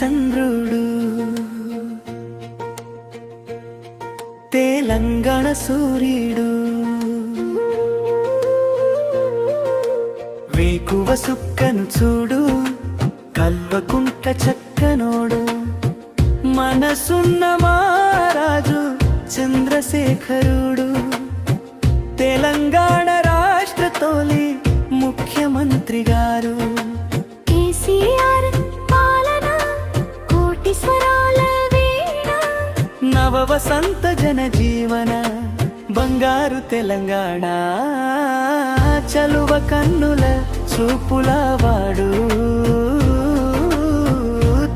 చంద్రుడు తెలంగాణ సూర్యుడు వేకువ సుక్కను చూడు కల్వకుంట చక్కనోడు మనసున్న మహారాజు చంద్రశేఖరుడు తెలంగాణ రాష్ట్ర తొలి ముఖ్యమంత్రి గారు నవ వసంత జనజీవన బంగారు తెలంగాణ చలువ కన్నుల చూపుల వాడు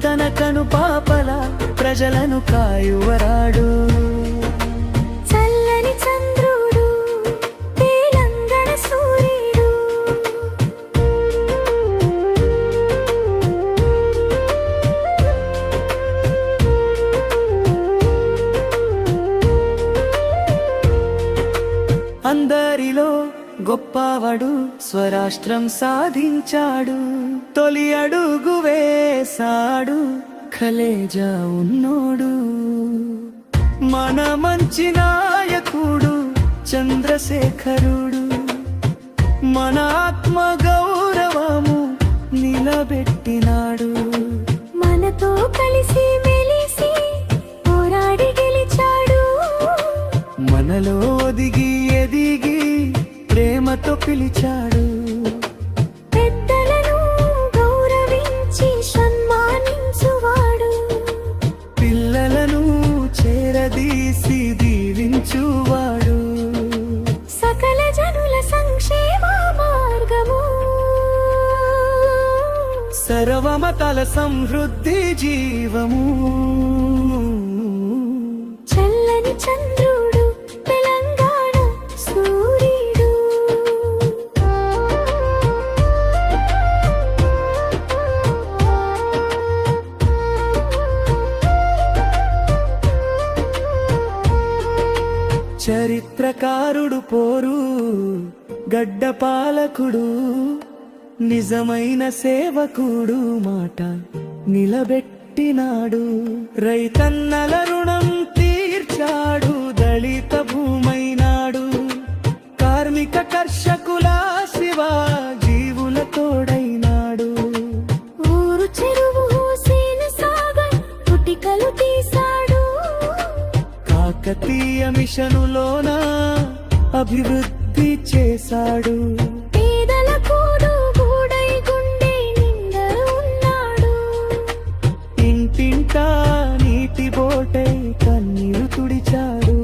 తన కను పాపల ప్రజలను కాయువరాడు చల్లని చంద్రుడు తెలంగాణ సూర్యుడు అందరిలో గొప్పవాడు స్వరాష్ట్రం సాధించాడు తొలి అడుగు వేసాడు కలేజా ఉన్నోడు మన మంచి నాయకుడు చంద్రశేఖరుడు మన ఆత్మ గౌరవము నిలబెట్టినాడు మనతో కలిసి మెలిసి పోరాడి గెలిచాడు మనలో ఒదిగి ఎదిగి ప్రేమతో పిలిచాడు పెద్దలను గౌరవించి సన్మానించువాడు పిల్లలను చేరదీసి దీవించువాడు సకల జనుల సంక్షేమ మార్గము సర్వమతాల సమృద్ధి జీవము చల్లని చంద్రుడు తెలంగాణ సూర్యుడు చరిత్రకారుడు పోరు గడ్డ పాలకుడు నిజమైన సేవకుడు మాట నిలబెట్టినాడు రైతన్నల రుణం తీర్చాడు దళిత భూమైనాడు కార్మిక కర్షకుల శివ జీవుల తోడైనాడు ఊరు చెరువు హుసేన్ సాగర్ పుటికలు తీశాడు కాకతీయ మిషనులోన అభివృద్ధి చేశాడు పేదల కూడు గూడై గుండె నిండా ఉన్నాడు ఇంటింటా నీటి బోటై కన్నీరు తుడిచాడు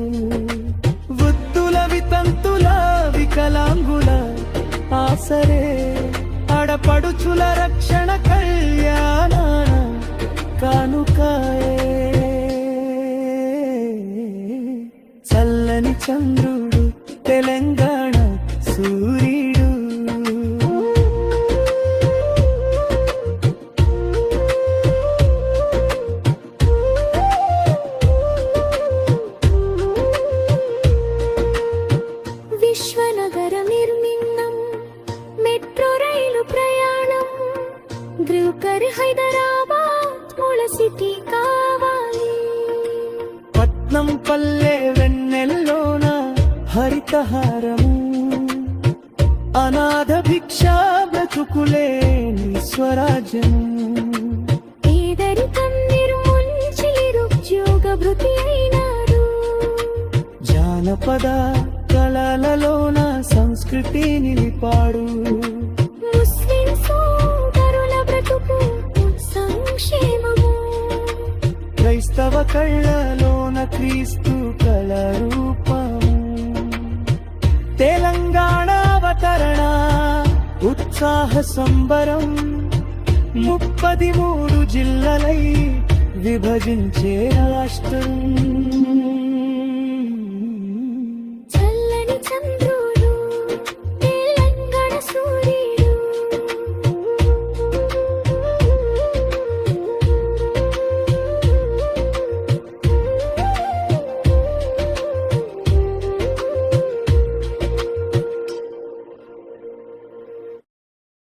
వృద్ధుల వితంతుల వికలాంగుల ఆసరే ఆడపడుచుల రక్షణ కళ్యాణ కానుకాయే చల్లని చంద్రుడు తెలంగాణ సూర్యుడు విశ్వనగర నిర్మిన్నం మెట్రో రైలు ప్రయాణం గ్రూకర్ హైదరాబాద్ మూల సిటీ కావాలి పట్నం పల్లె వెన్నెల్లోన హరితహారము అనాథ భిక్షా బ్రతుకులే స్వరాజ్యము పేదరికం నిర్మూలించి నిరుద్యోగ భృతి అయినాడు జానపద కళలలోన సంస్కృతి నిలిపాడు ముస్లిం సోదరుల బ్రతుకు సంక్షేమము క్రైస్తవ కళ్ళలోన క్రీస్తు కళ రూపము తెలంగాణ అవతరణ ఉత్సాహ సంబరం 33 జిల్లలై విభజించే రాష్ట్రం